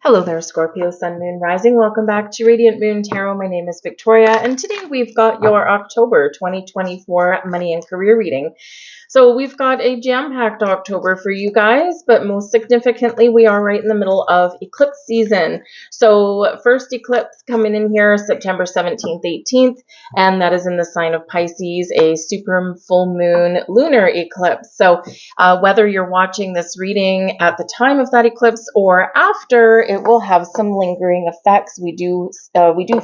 Hello there, Scorpio, Sun, Moon, Rising. Welcome back to Radiant Moon Tarot. My name is Victoria, and today we've got your October 2024 money and career reading. So we've got a jam-packed October for you guys, but most significantly, we are right in the middle of eclipse season. So first eclipse coming in here, September 17th, 18th, and that is in the sign of Pisces, a super full moon lunar eclipse. So whether you're watching this reading at the time of that eclipse or after, it will have some lingering effects. We do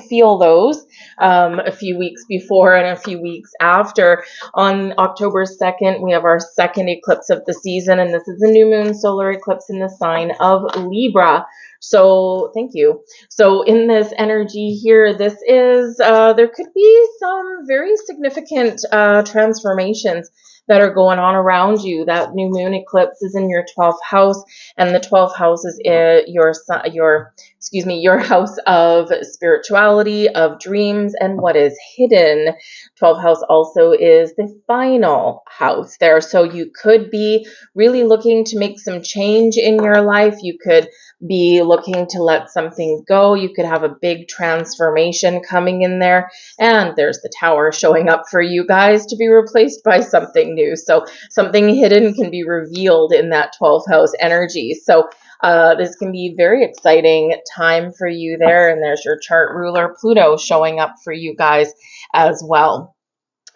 feel those a few weeks before and a few weeks after. On October 2nd, we have our second eclipse of the season, and this is a new moon solar eclipse in the sign of Libra. So thank you. So in this energy here, this is, there could be some very significant transformations that are going on around you. That new moon eclipse is in your 12th house, and the 12th house is your house of spirituality, of dreams, and what is hidden. 12th house also is the final house there. So you could be really looking to make some change in your life. You could be looking to let something go. You could have a big transformation coming in there. And there's the Tower showing up for you guys to be replaced by something new. So something hidden can be revealed in that 12th house energy. So this can be a very exciting time for you there. And there's your chart ruler, Pluto, showing up for you guys as well.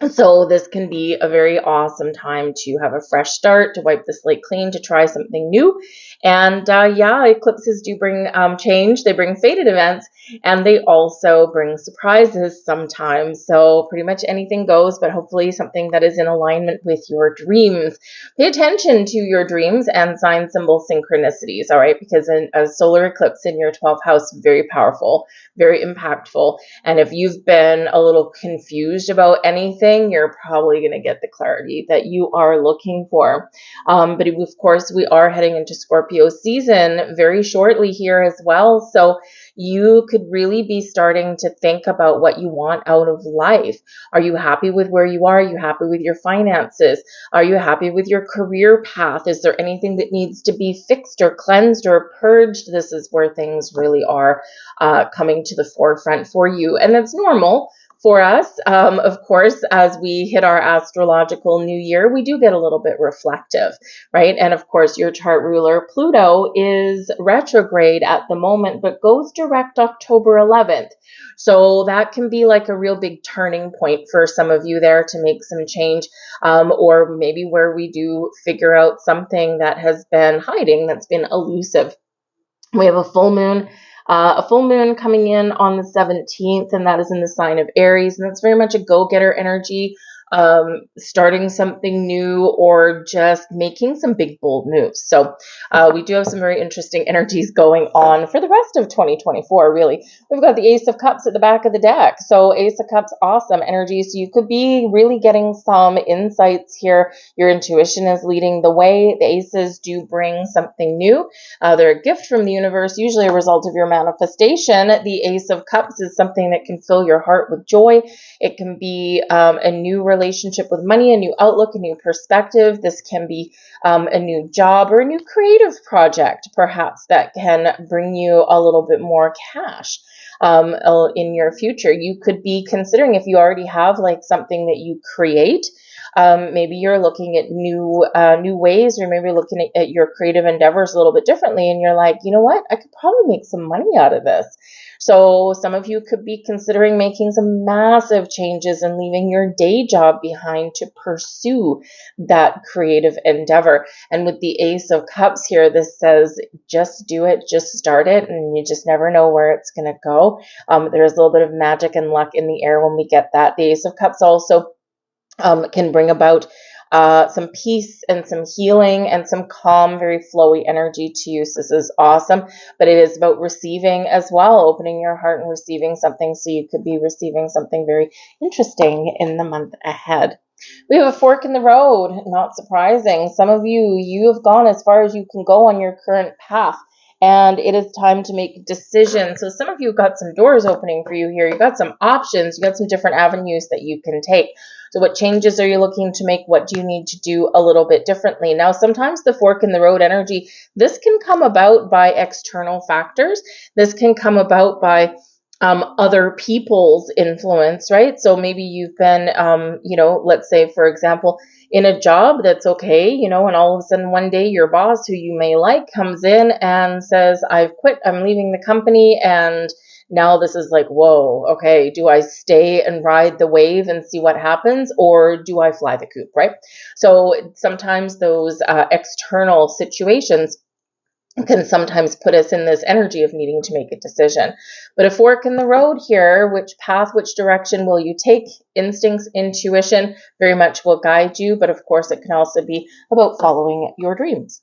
So this can be a very awesome time to have a fresh start, to wipe the slate clean, to try something new. And yeah, eclipses do bring change. They bring fated events, and they also bring surprises sometimes. So pretty much anything goes, but hopefully something that is in alignment with your dreams. Pay attention to your dreams and sign symbol synchronicities, all right? Because a solar eclipse in your 12th house, very powerful, very impactful. And if you've been a little confused about anything, you're probably going to get the clarity that you are looking for. But of course, we are heading into Scorpio season very shortly here as well. So you could really be starting to think about what you want out of life. Are you happy with where you are? Are you happy with your finances? Are you happy with your career path? Is there anything that needs to be fixed or cleansed or purged? This is where things really are coming to the forefront for you. And that's normal for us. Of course, as we hit our astrological new year, we do get a little bit reflective, right? And of course, your chart ruler, Pluto, is retrograde at the moment, but goes direct October 11th. So that can be like a real big turning point for some of you there to make some change, or maybe where we do figure out something that has been hiding, that's been elusive. We have a full moon coming in on the 17th, and that is in the sign of Aries, and that's very much a go-getter energy, starting something new or just making some big, bold moves. So we do have some very interesting energies going on for the rest of 2024, really. We've got the Ace of Cups at the back of the deck. So Ace of Cups, awesome energy. So you could be really getting some insights here. Your intuition is leading the way. The aces do bring something new. They're a gift from the universe, usually a result of your manifestation. The Ace of Cups is something that can fill your heart with joy. It can be a new relationship with money, a new outlook, a new perspective. This can be a new job or a new creative project, perhaps, that can bring you a little bit more cash in your future. You could be considering, if you already have like something that you create, maybe you're looking at new ways, or maybe looking at your creative endeavors a little bit differently, and you're like, you know what, I could probably make some money out of this. So some of you could be considering making some massive changes and leaving your day job behind to pursue that creative endeavor. And with the Ace of Cups here, this says, just do it, just start it, and you just never know where it's going to go. There's a little bit of magic and luck in the air when we get that. The Ace of Cups also can bring about some peace and some healing and some calm, very flowy energy to you. So this is awesome, but it is about receiving as well, opening your heart and receiving something. So you could be receiving something very interesting in the month ahead. We have a fork in the road, not surprising. Some of you have gone as far as you can go on your current path, and it is time to make decisions. So some of you got some doors opening for you here. You got some options. You got some different avenues that you can take. So what changes are you looking to make? What do you need to do a little bit differently? Now, sometimes the fork in the road energy, this can come about by external factors. This can come about by other people's influence, right? So maybe you've been, let's say, for example, in a job that's okay, and all of a sudden one day your boss, who you may like, comes in and says, I've quit, I'm leaving the company. And now this is like, whoa, okay, do I stay and ride the wave and see what happens, or do I fly the coop, right? So sometimes those external situations can sometimes put us in this energy of needing to make a decision. But a fork in the road here, which path, which direction will you take? Instincts, intuition very much will guide you, but of course it can also be about following your dreams.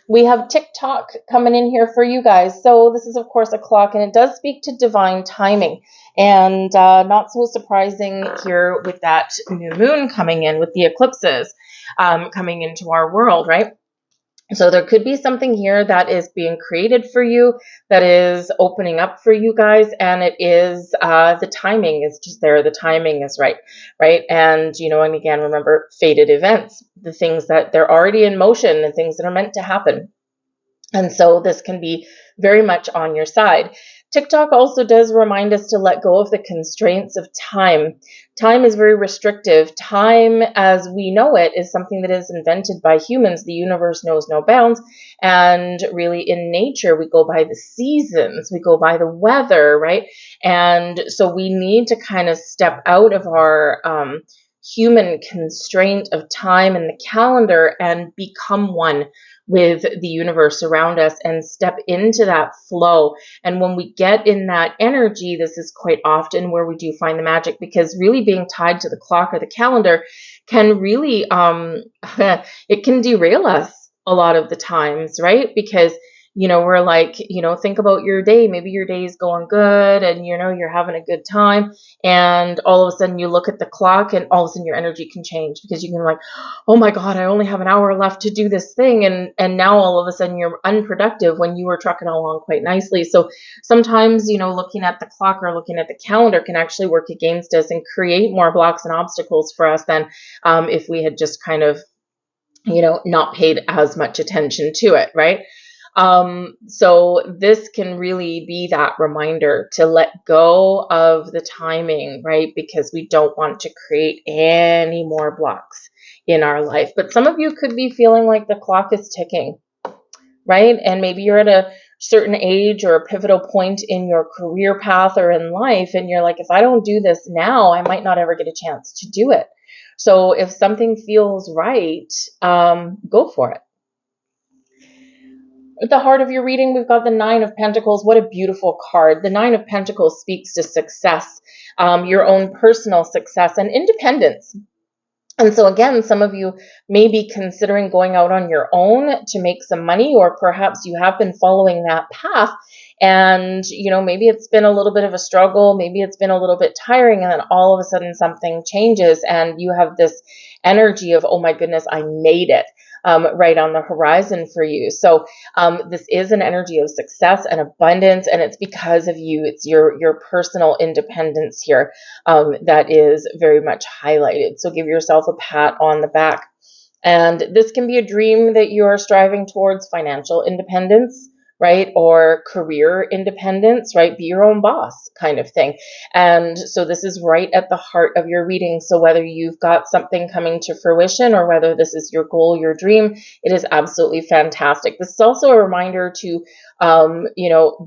We have TikTok coming in here for you guys. So this is, of course, a clock, and it does speak to divine timing. And not so surprising here with that new moon coming in, with the eclipses coming into our world, right? So there could be something here that is being created for you, that is opening up for you guys, and it is the timing is just there. The timing is right? And and again, remember, fated events, the things that they're already in motion, and things that are meant to happen. And so this can be very much on your side. TikTok also does remind us to let go of the constraints of time. Time is very restrictive. Time, as we know it, is something that is invented by humans. The universe knows no bounds. And really, in nature, we go by the seasons, we go by the weather, right? And so we need to kind of step out of our human constraint of time and the calendar and become one with the universe around us and step into that flow. And when we get in that energy, this is quite often where we do find the magic, because really being tied to the clock or the calendar can really, it can derail us a lot of the times, right? Because we're like, think about your day. Maybe your day is going good and, you're having a good time. And all of a sudden you look at the clock and all of a sudden your energy can change, because you can like, oh my God, I only have an hour left to do this thing. And now all of a sudden you're unproductive when you were trucking along quite nicely. So sometimes, looking at the clock or looking at the calendar can actually work against us and create more blocks and obstacles for us than if we had just kind of, not paid as much attention to it, right? So this can really be that reminder to let go of the timing, right? Because we don't want to create any more blocks in our life. But some of you could be feeling like the clock is ticking, right? And maybe you're at a certain age or a pivotal point in your career path or in life, and you're like, if I don't do this now, I might not ever get a chance to do it. So if something feels right, go for it. At the heart of your reading, we've got the Nine of Pentacles. What a beautiful card. The Nine of Pentacles speaks to success, your own personal success and independence. And so again, some of you may be considering going out on your own to make some money, or perhaps you have been following that path and, maybe it's been a little bit of a struggle. Maybe it's been a little bit tiring, and then all of a sudden something changes and you have this energy of, oh my goodness, I made it. Right on the horizon for you. So this is an energy of success and abundance, and it's because of you. It's your personal independence here that is very much highlighted. So give yourself a pat on the back. And this can be a dream that you are striving towards: financial independence, right? Or career independence, right? Be your own boss kind of thing. And so this is right at the heart of your reading. So whether you've got something coming to fruition or whether this is your goal, your dream, it is absolutely fantastic. This is also a reminder to,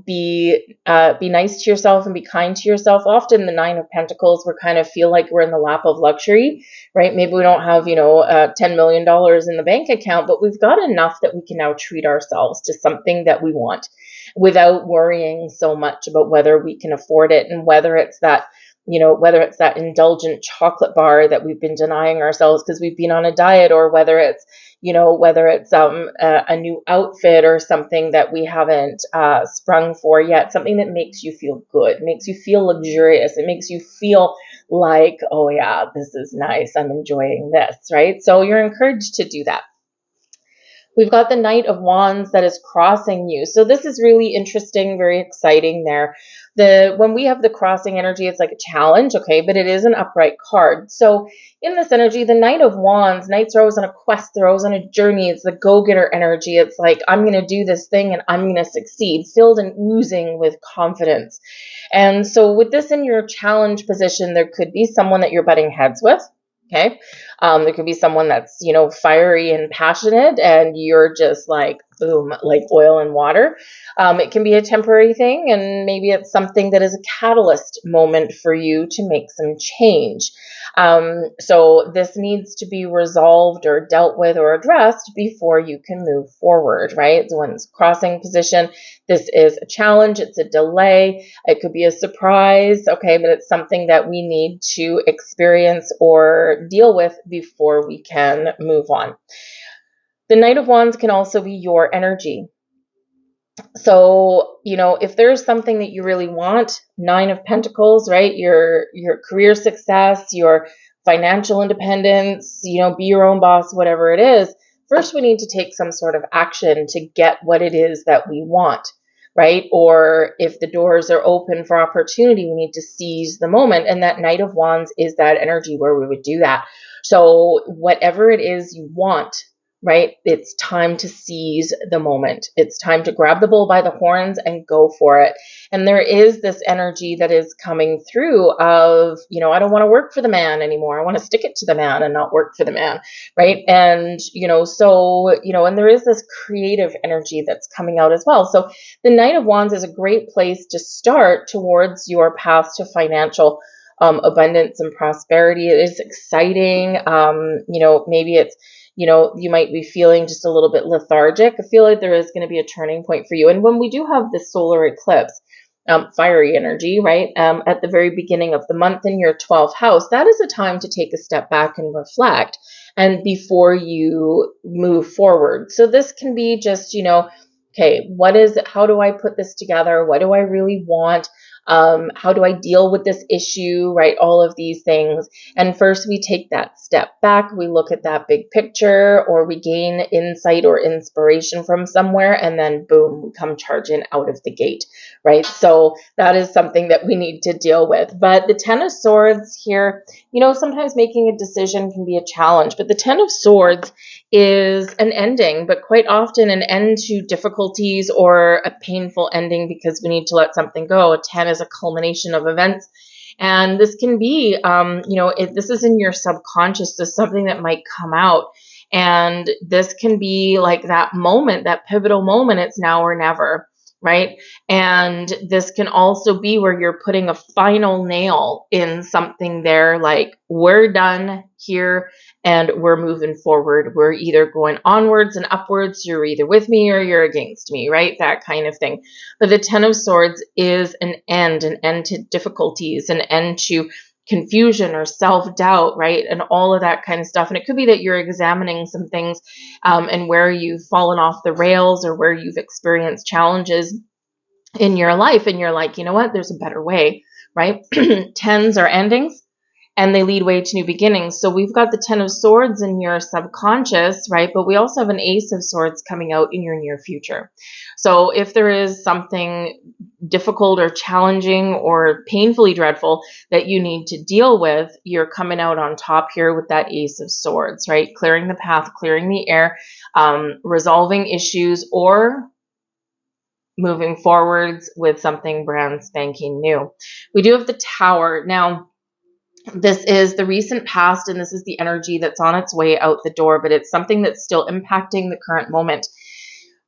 be nice to yourself and be kind to yourself. Often the Nine of Pentacles, we kind of feel like we're in the lap of luxury, right? Maybe we don't have, $10 million in the bank account, but we've got enough that we can now treat ourselves to something that we want without worrying so much about whether we can afford it, and whether it's that, whether it's that indulgent chocolate bar that we've been denying ourselves because we've been on a diet, or whether it's, a new outfit or something that we haven't sprung for yet, something that makes you feel good, makes you feel luxurious. It makes you feel like, oh yeah, this is nice. I'm enjoying this, right? So you're encouraged to do that. We've got the Knight of Wands that is crossing you. So this is really interesting, very exciting there. When we have the crossing energy, it's like a challenge, okay, but it is an upright card. So in this energy, the Knight of Wands, Knights are always on a quest, they're always on a journey. It's the go-getter energy. It's like, I'm going to do this thing and I'm going to succeed, filled and oozing with confidence. And so with this in your challenge position, there could be someone that you're butting heads with. Okay. There could be someone that's, fiery and passionate and you're just like, boom, like oil and water. It can be a temporary thing, and maybe it's something that is a catalyst moment for you to make some change. So this needs to be resolved or dealt with or addressed before you can move forward, right? So when it's crossing position, this is a challenge, it's a delay, it could be a surprise, okay, but it's something that we need to experience or deal with before we can move on. The Knight of Wands can also be your energy. So, if there's something that you really want, Nine of Pentacles, right? Your career success, your financial independence, be your own boss, whatever it is. First, we need to take some sort of action to get what it is that we want, right? Or if the doors are open for opportunity, we need to seize the moment. And that Knight of Wands is that energy where we would do that. So whatever it is you want, right? It's time to seize the moment. It's time to grab the bull by the horns and go for it. And there is this energy that is coming through of, I don't want to work for the man anymore. I want to stick it to the man and not work for the man, right? And, and there is this creative energy that's coming out as well. So the Knight of Wands is a great place to start towards your path to financial abundance and prosperity. It is exciting. Maybe it's, you might be feeling just a little bit lethargic. I feel like there is going to be a turning point for you. And when we do have this solar eclipse, fiery energy, right, at the very beginning of the month in your 12th house, that is a time to take a step back and reflect and before you move forward. So this can be just, okay, what is it? How do I put this together? What do I really want? How do I deal with this issue, right? All of these things. And first we take that step back, we look at that big picture, or we gain insight or inspiration from somewhere, and then boom, we come charging out of the gate, right? So that is something that we need to deal with. But the Ten of Swords here, sometimes making a decision can be a challenge, but the Ten of Swords is an ending, but quite often an end to difficulties or a painful ending because we need to let something go. A 10 is a culmination of events. And this can be, this is in your subconscious. This is something that might come out. And this can be like that moment, that pivotal moment. It's now or never, right? And this can also be where you're putting a final nail in something there, like we're done here and we're moving forward. We're either going onwards and upwards. You're either with me or you're against me, right? That kind of thing. But the Ten of Swords is an end to difficulties, an end to confusion or self-doubt, right? And all of that kind of stuff. And it could be that you're examining some things and where you've fallen off the rails or where you've experienced challenges in your life. And you're like, you know what? There's a better way, right? Tens are endings and they lead way to new beginnings. So we've got the Ten of Swords in your subconscious, right? But we also have an Ace of Swords coming out in your near future. So if there is something difficult or challenging or painfully dreadful that you need to deal with, you're coming out on top here with that Ace of Swords, right? Clearing the path, clearing the air, resolving issues, or moving forwards with something brand spanking new. We do have the Tower. Now, this is the recent past, and this is the energy that's on its way out the door, but it's something that's still impacting the current moment.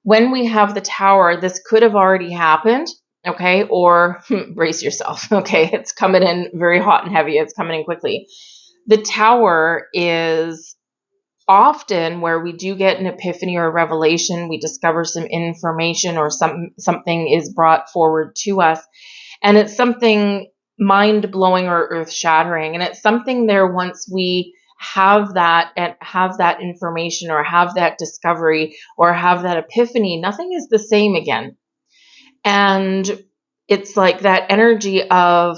When we have the Tower, this could have already happened, okay? Or brace yourself, okay? It's coming in very hot and heavy. It's coming in quickly. The Tower is often where we do get an epiphany or a revelation. We discover some information or something is brought forward to us, and it's something mind-blowing or earth-shattering. And it's something there once we have that information or have that discovery or have that epiphany, nothing is the same again. And it's like that energy of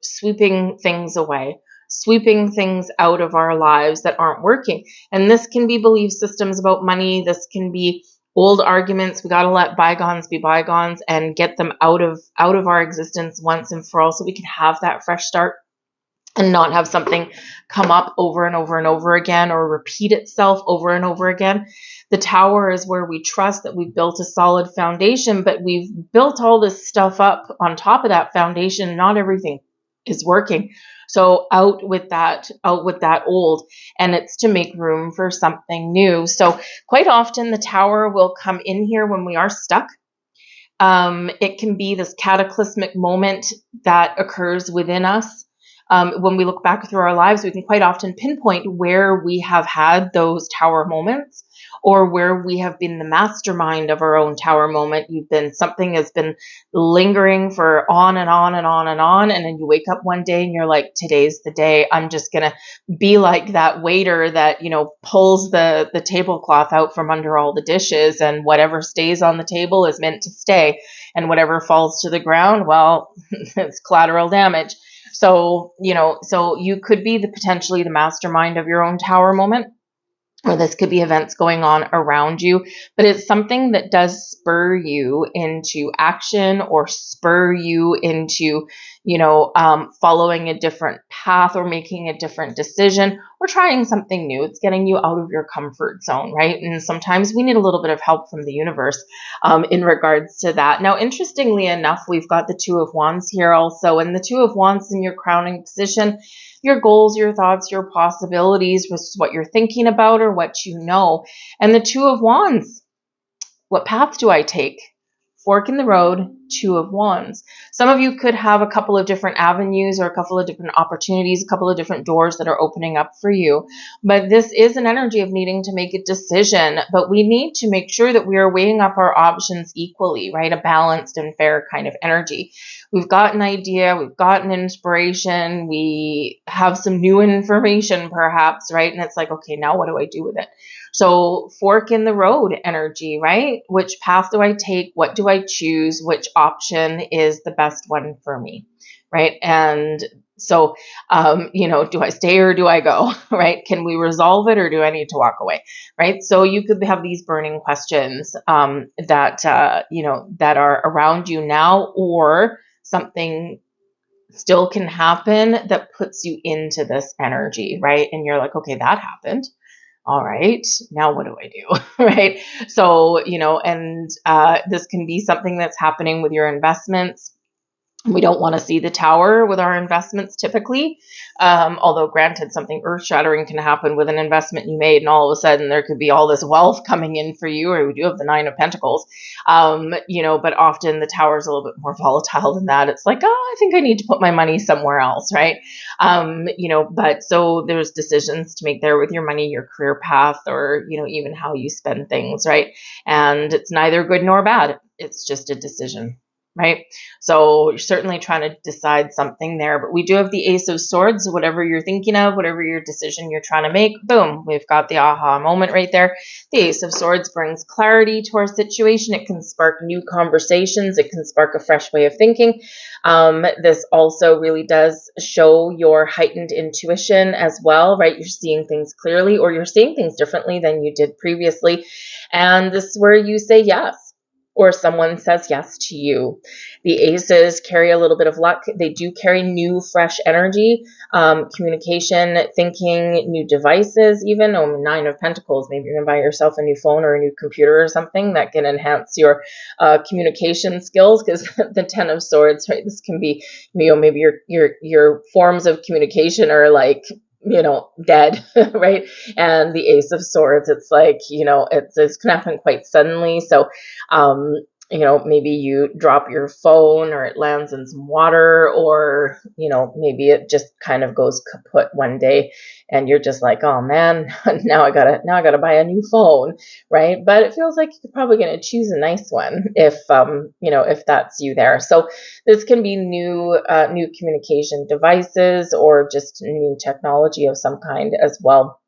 sweeping things away. sweeping things out of our lives that aren't working. And this can be belief systems about money. This can be old arguments. We got to let bygones be bygones and get them out of our existence once and for all, so we can have that fresh start and not have something come up over and over and over again or repeat itself over and over again. The Tower is where we trust that we've built a solid foundation, but we've built all this stuff up on top of that foundation. Not everything is working. So out with that old, and it's to make room for something new. So quite often the Tower will come in here when we are stuck. It can be this cataclysmic moment that occurs within us. When we look back through our lives, we can quite often pinpoint where we have had those Tower moments, or where we have been the mastermind of our own Tower moment. Something has been lingering for on and on and on and on. And then you wake up one day and you're like, today's the day. I'm just going to be like that waiter that, pulls the tablecloth out from under all the dishes, and whatever stays on the table is meant to stay. And whatever falls to the ground, well, it's collateral damage. So, so you could be potentially the mastermind of your own Tower moment, or this could be events going on around you, but it's something that does spur you into action, or spur you into, following a different path, or making a different decision, or trying something new. It's getting you out of your comfort zone, right? And sometimes we need a little bit of help from the universe in regards to that. Now, interestingly enough, we've got the Two of Wands here also, and the Two of Wands in your crowning position. Your goals, your thoughts, your possibilities, what you're thinking about or what you know. And the Two of Wands, what path do I take? Fork in the road, Two of Wands. Some of you could have a couple of different avenues, or a couple of different opportunities, a couple of different doors that are opening up for you. But this is an energy of needing to make a decision, but we need to make sure that we are weighing up our options equally, right? A balanced and fair kind of energy. We've got an idea, we've got an inspiration, we have some new information perhaps, right? And it's like, okay, now what do I do with it? So fork in the road energy, right? Which path do I take? What do I choose? Which option is the best one for me, right? And so, do I stay or do I go, right? Can we resolve it, or do I need to walk away, right? So you could have these burning questions that are around you now, or something still can happen that puts you into this energy, right? And you're like, okay, that happened. All right, now what do I do? Right? So, and this can be something that's happening with your investments. We don't want to see the Tower with our investments typically. Although granted, something earth-shattering can happen with an investment you made, and all of a sudden there could be all this wealth coming in for you, or we do have the Nine of Pentacles. But often the Tower is a little bit more volatile than that. It's like, I think I need to put my money somewhere else, right? But so there's decisions to make there with your money, your career path, or, even how you spend things, right? And it's neither good nor bad. It's just a decision. Right? So you're certainly trying to decide something there, but we do have the Ace of Swords. Whatever you're thinking of, whatever your decision you're trying to make, boom, we've got the aha moment right there. The Ace of Swords brings clarity to our situation. It can spark new conversations. It can spark a fresh way of thinking. This also really does show your heightened intuition as well, right? You're seeing things clearly, or you're seeing things differently than you did previously. And this is where you say yes, or someone says yes to you. The aces carry a little bit of luck. They do carry new, fresh energy, communication, thinking, new devices even. Nine of Pentacles, maybe you're going to buy yourself a new phone or a new computer or something that can enhance your communication skills, because the Ten of Swords, right? This can be, maybe your forms of communication are like, dead, right? And the Ace of Swords, it's like, it's can happen quite suddenly. So, maybe you drop your phone, or it lands in some water, or, maybe it just kind of goes kaput one day and you're just like, oh man, now I gotta buy a new phone, right? But it feels like you're probably going to choose a nice one if that's you there. So this can be new communication devices, or just new technology of some kind as well.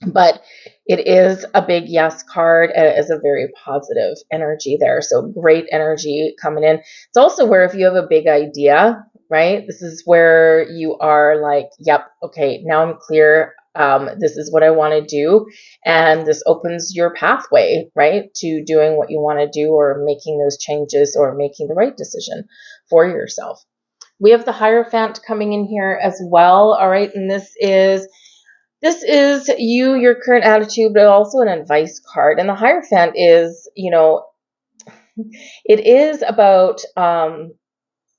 But it is a big yes card, and it is a very positive energy there. So great energy coming in. It's also where if you have a big idea, right? This is where you are like, yep, okay, now I'm clear. This is what I want to do. And this opens your pathway, right, to doing what you want to do, or making those changes, or making the right decision for yourself. We have the Hierophant coming in here as well. All right. And this is you, your current attitude, but also an advice card. And the Hierophant is, it is about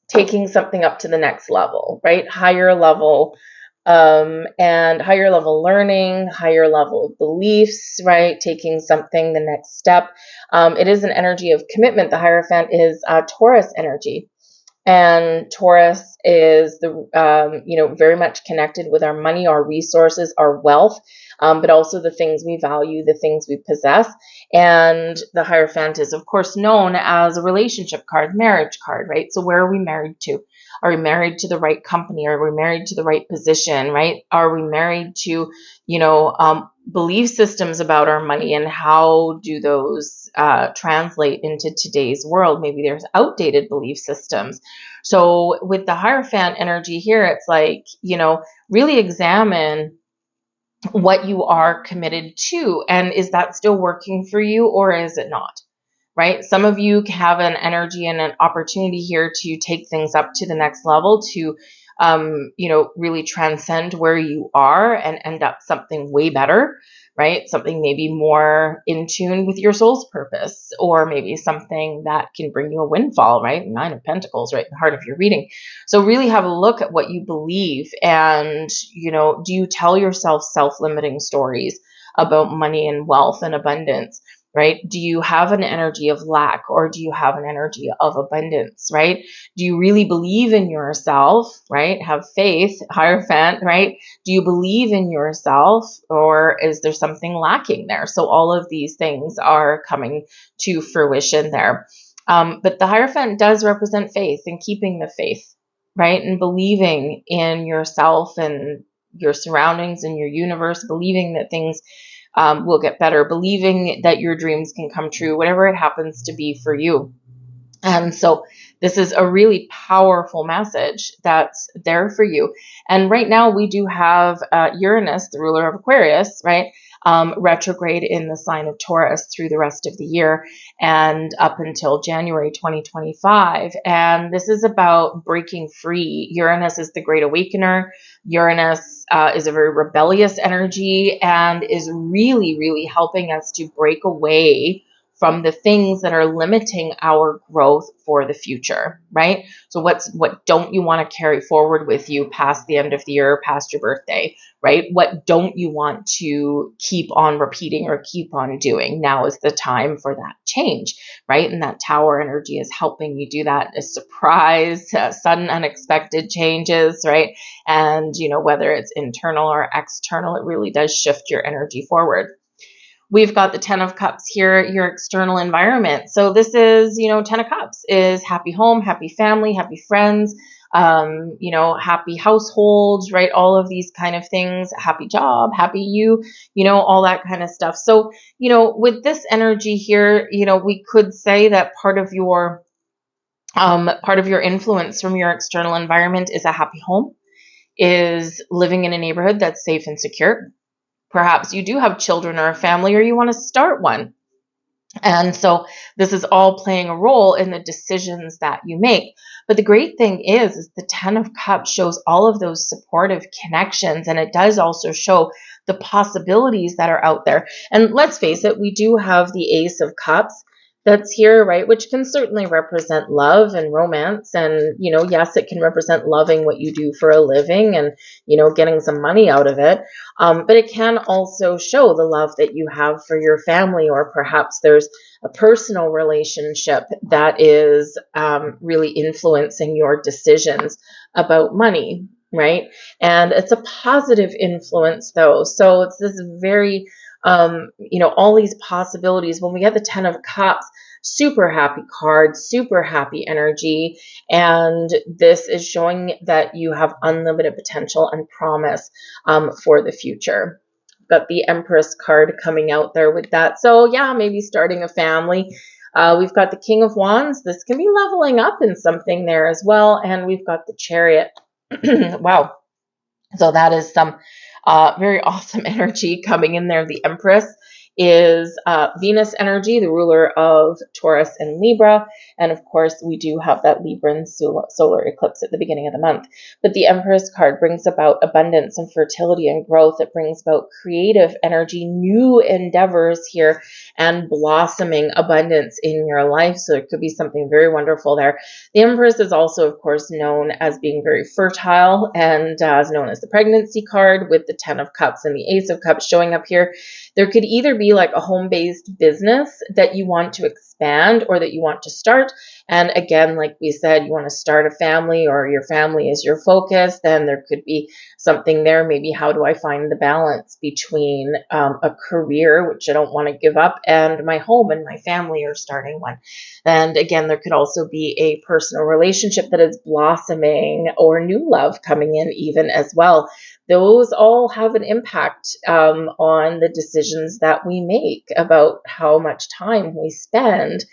taking something up to the next level, right? Higher level, and higher level learning, higher level of beliefs, right? Taking something the next step. It is an energy of commitment. The Hierophant is Taurus energy. And Taurus is very much connected with our money, our resources, our wealth, but also the things we value, the things we possess. And the Hierophant is, of course, known as a relationship card, marriage card, right? So where are we married to? Are we married to the right company? Are we married to the right position, right? Are we married to, belief systems about our money, and how do those translate into today's world? Maybe there's outdated belief systems. So with the Hierophant energy here, it's like, really examine what you are committed to, and is that still working for you, or is it not? Right? Some of you have an energy and an opportunity here to take things up to the next level, to, really transcend where you are and end up something way better, right? Something maybe more in tune with your soul's purpose, or maybe something that can bring you a windfall, right? 9 of Pentacles, right in the heart of your reading. So really have a look at what you believe, and, do you tell yourself self-limiting stories about money and wealth and abundance? Right? Do you have an energy of lack, or do you have an energy of abundance, right? Do you really believe in yourself, right? Have faith, Hierophant, right? Do you believe in yourself, or is there something lacking there? So all of these things are coming to fruition there. But the Hierophant does represent faith, and keeping the faith, right? And believing in yourself and your surroundings and your universe, believing that things will get better, believing that your dreams can come true, whatever it happens to be for you. And so this is a really powerful message that's there for you. And right now we do have Uranus, the ruler of Aquarius, right? Retrograde in the sign of Taurus through the rest of the year and up until January 2025. And this is about breaking free. Uranus is the great awakener. Uranus is a very rebellious energy, and is really, really helping us to break away from the things that are limiting our growth for the future, right? So what don't you want to carry forward with you past the end of the year, past your birthday, right? What don't you want to keep on repeating or keep on doing? Now is the time for that change, right? And that Tower energy is helping you do that. A surprise, sudden, unexpected changes, right? And, whether it's internal or external, it really does shift your energy forward. We've got the 10 of Cups here, your external environment. So this is, 10 of Cups is happy home, happy family, happy friends, happy households, right? All of these kind of things, happy job, happy you, all that kind of stuff. So, with this energy here, we could say that part of your influence from your external environment is a happy home, is living in a neighborhood that's safe and secure. Perhaps you do have children or a family, or you want to start one. And so this is all playing a role in the decisions that you make. But the great thing is the 10 of Cups shows all of those supportive connections, and it does also show the possibilities that are out there. And let's face it, we do have the Ace of Cups that's here, right? Which can certainly represent love and romance. And, yes, it can represent loving what you do for a living and, getting some money out of it. But it can also show the love that you have for your family, or perhaps there's a personal relationship that is really influencing your decisions about money, right? And it's a positive influence, though. So it's this very all these possibilities. When we get the 10 of Cups, super happy card, super happy energy. And this is showing that you have unlimited potential and promise for the future. Got the Empress card coming out there with that. So yeah, maybe starting a family. We've got the King of Wands. This can be leveling up in something there as well. And we've got the Chariot. Wow. So that is some very awesome energy coming in there. The Empress is Venus energy, the ruler of Taurus and Libra. And of course, we do have that Libran solar eclipse at the beginning of the month. But the Empress card brings about abundance and fertility and growth. It brings about creative energy, new endeavors here, and blossoming abundance in your life. So it could be something very wonderful there. The Empress is also, of course, known as being very fertile and is known as the pregnancy card, with the 10 of Cups and the Ace of Cups showing up here. There could either be like a home-based business that you want to expand or that you want to start. And again, like we said, you want to start a family, or your family is your focus. Then there could be something there. Maybe, how do I find the balance between a career, which I don't want to give up, and my home and my family, or starting one. And again, there could also be a personal relationship that is blossoming, or new love coming in even as well. Those all have an impact on the decisions that we make about how much time we spend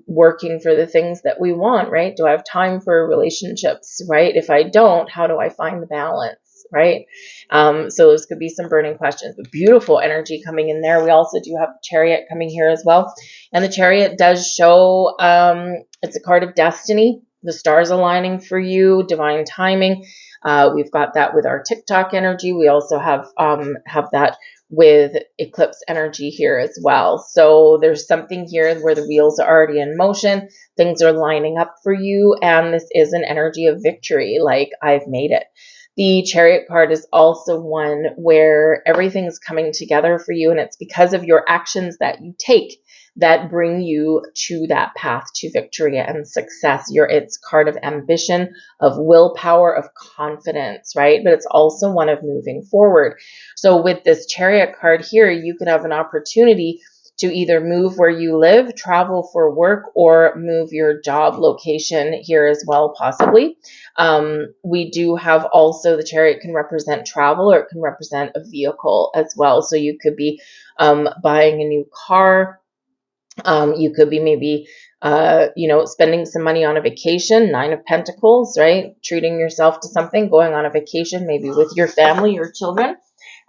working for the things that we want, right? Do I have time for relationships, right? If I don't, how do I find the balance, right? So those could be some burning questions, but beautiful energy coming in there. We also do have the Chariot coming here as well. And the Chariot does show, it's a card of destiny, the stars aligning for you, divine timing. We've got that with our TikTok energy. We also have that with eclipse energy here as well. So there's something here where the wheels are already in motion. Things are lining up for you. And this is an energy of victory. Like, I've made it. The Chariot card is also one where everything's coming together for you. And it's because of your actions that you take that bring you to that path to victory and success. It's card of ambition, of willpower, of confidence, right? But it's also one of moving forward. So with this Chariot card here, you can have an opportunity to either move where you live, travel for work, or move your job location here as well, possibly. We do have also, the Chariot can represent travel, or it can represent a vehicle as well. So you could be buying a new car. You could be maybe, spending some money on a vacation, 9 of Pentacles, right? Treating yourself to something, going on a vacation, maybe with your family, your children.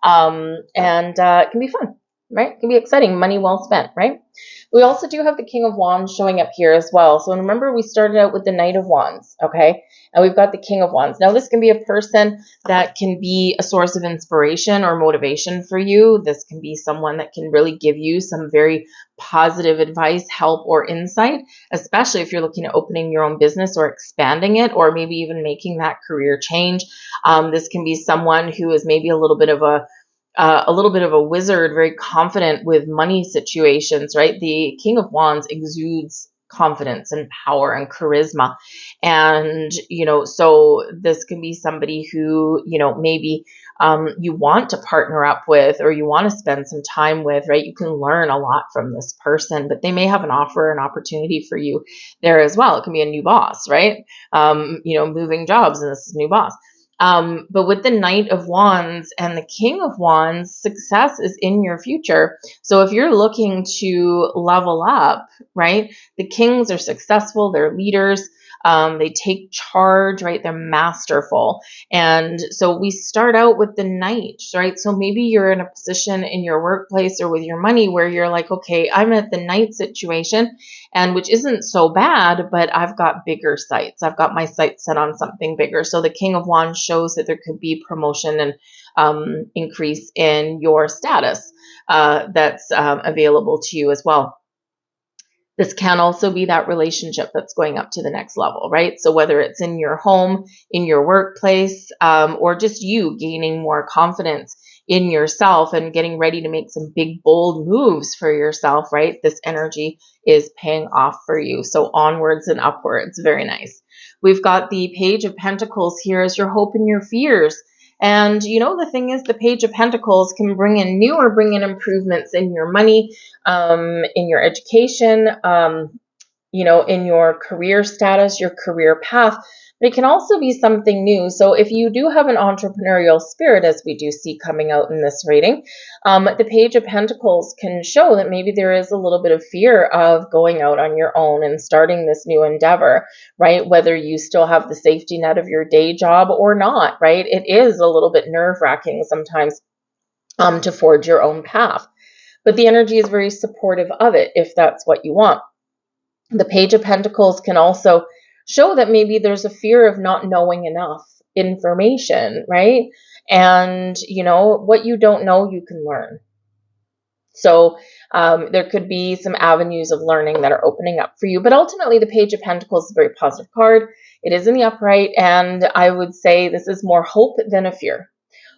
It can be fun, right? It can be exciting, money well spent, right? We also do have the King of Wands showing up here as well. So remember, we started out with the Knight of Wands, okay? And we've got the King of Wands. Now, this can be a person that can be a source of inspiration or motivation for you. This can be someone that can really give you some very positive advice, help, or insight, especially if you're looking at opening your own business or expanding it, or maybe even making that career change. This can be someone who is maybe a little bit of a wizard, very confident with money situations, right? The King of Wands exudes confidence and power and charisma. And, so this can be somebody who, maybe you want to partner up with, or you want to spend some time with, right? You can learn a lot from this person, but they may have an offer, an opportunity for you there as well. It can be a new boss, right? Moving jobs, and this is a new boss. But with the Knight of Wands and the King of Wands, success is in your future. So if you're looking to level up, right, the kings are successful, they're leaders, they take charge, right, they're masterful. And so we start out with the Knight, right? So maybe you're in a position in your workplace or with your money where you're like, okay, I'm at the Knight situation, and which isn't so bad, but I've got bigger sights. I've got my sights set on something bigger. So the King of Wands shows that there could be promotion and increase in your status that's available to you as well. This can also be that relationship that's going up to the next level, right? So whether it's in your home, in your workplace, or just you gaining more confidence in yourself and getting ready to make some big, bold moves for yourself, right? This energy is paying off for you. So onwards and upwards. Very nice. We've got the Page of Pentacles here as your hope and your fears. And, the thing is, the Page of Pentacles can bring in improvements in your money, in your education, in your career status, your career path. but it can also be something new. So if you do have an entrepreneurial spirit, as we do see coming out in this reading, the Page of Pentacles can show that maybe there is a little bit of fear of going out on your own and starting this new endeavor, right? Whether you still have the safety net of your day job or not, right? It is a little bit nerve-wracking sometimes to forge your own path. But the energy is very supportive of it if that's what you want. The Page of Pentacles can also show that maybe there's a fear of not knowing enough information, right? And, what you don't know, you can learn. So there could be some avenues of learning that are opening up for you. But ultimately, the Page of Pentacles is a very positive card. It is in the upright, and I would say this is more hope than a fear.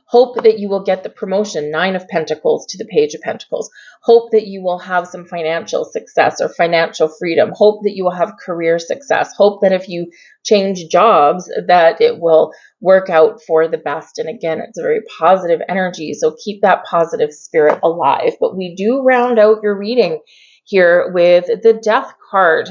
Hope that you will get the promotion, 9 of Pentacles to the Page of Pentacles. Hope that you will have some financial success or financial freedom. Hope that you will have career success. Hope that if you change jobs, that it will work out for the best. And again, it's a very positive energy, so keep that positive spirit alive. But we do round out your reading here with the Death card,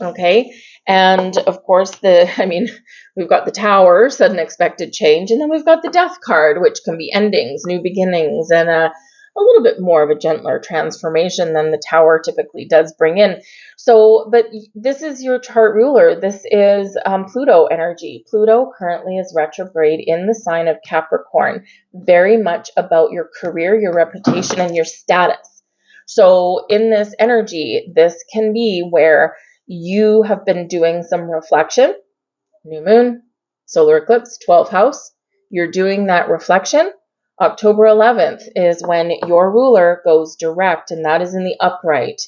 okay? And of course, we've got the Tower, sudden expected change, and then we've got the Death card, which can be endings, new beginnings, and a little bit more of a gentler transformation than the Tower typically does bring in. So, but this is your chart ruler. This is Pluto energy. Pluto currently is retrograde in the sign of Capricorn, very much about your career, your reputation, and your status. So in this energy, this can be where you have been doing some reflection, new moon, solar eclipse, 12th house. You're doing that reflection. October 11th is when your ruler goes direct, and that is in the upright.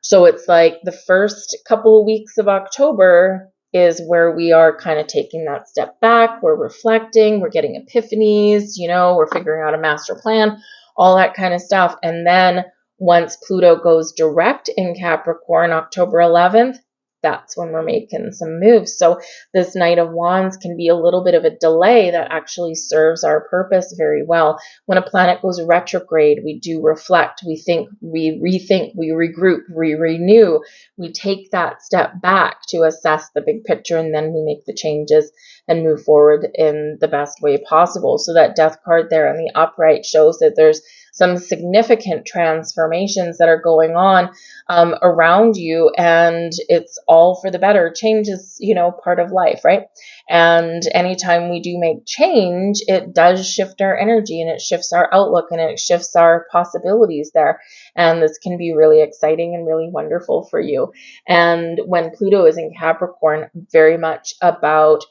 So it's like the first couple of weeks of October is where we are kind of taking that step back. We're reflecting, we're getting epiphanies, we're figuring out a master plan, all that kind of stuff. And then once Pluto goes direct in Capricorn, October 11th, that's when we're making some moves. So this Knight of Wands can be a little bit of a delay that actually serves our purpose very well. When a planet goes retrograde, we do reflect, we think, we rethink, we regroup, we renew, we take that step back to assess the big picture, and then we make the changes and move forward in the best way possible. So that Death card there in the upright shows that there's some significant transformations that are going on around you, and it's all for the better. Change is, part of life, right? And anytime we do make change, it does shift our energy, and it shifts our outlook, and it shifts our possibilities there. And this can be really exciting and really wonderful for you. And when Pluto is in Capricorn, very much about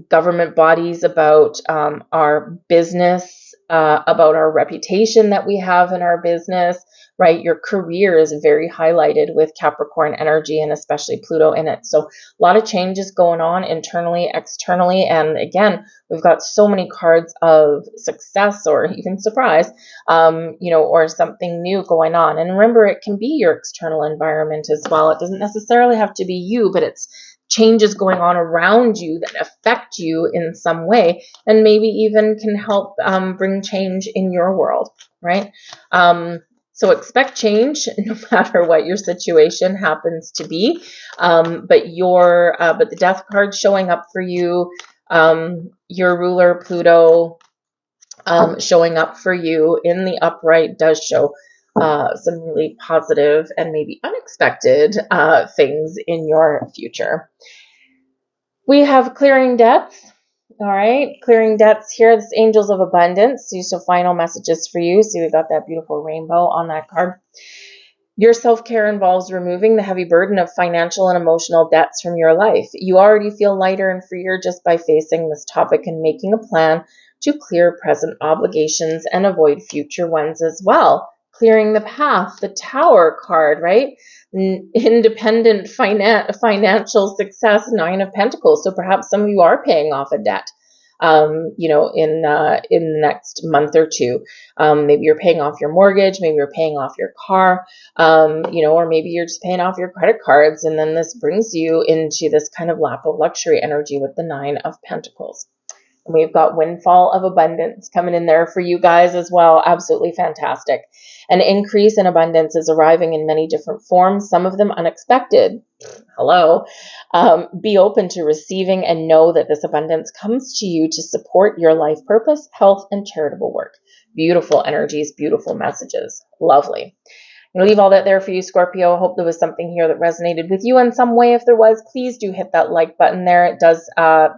government bodies, about our business, about our reputation that we have in our business, right? Your career is very highlighted with Capricorn energy, and especially Pluto in it. So a lot of changes going on internally, externally. And again, we've got so many cards of success or even surprise, or something new going on. And remember, it can be your external environment as well. It doesn't necessarily have to be you, but it's changes going on around you that affect you in some way, and maybe even can help bring change in your world, right? So expect change no matter what your situation happens to be. But the Death card showing up for you, your ruler Pluto showing up for you in the upright does show some really positive and maybe unexpected things in your future. We have clearing debts. All right, clearing debts here. This Angels of Abundance. So final messages for you. See, we got that beautiful rainbow on that card. Your self-care involves removing the heavy burden of financial and emotional debts from your life. You already feel lighter and freer just by facing this topic and making a plan to clear present obligations and avoid future ones as well. Clearing the path, the Tower card, right? Independent financial success, 9 of Pentacles. So perhaps some of you are paying off a debt, in the next month or two. Maybe you're paying off your mortgage, maybe you're paying off your car, or maybe you're just paying off your credit cards. And then this brings you into this kind of lap of luxury energy with the 9 of Pentacles. We've got windfall of abundance coming in there for you guys as well. Absolutely fantastic. An increase in abundance is arriving in many different forms, some of them unexpected. Hello. Be open to receiving and know that this abundance comes to you to support your life purpose, health, and charitable work. Beautiful energies, beautiful messages. Lovely. I'm going to leave all that there for you, Scorpio. I hope there was something here that resonated with you in some way. If there was, please do hit that like button there. It does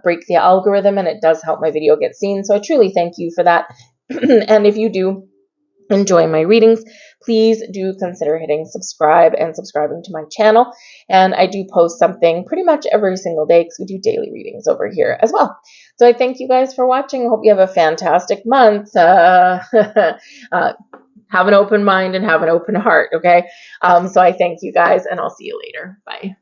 break the algorithm and it does help my video get seen. So I truly thank you for that. And if you do enjoy my readings, please do consider hitting subscribe and subscribing to my channel. And I do post something pretty much every single day because we do daily readings over here as well. So I thank you guys for watching. I hope you have a fantastic month. Have an open mind and have an open heart, okay? So I thank you guys, and I'll see you later. Bye.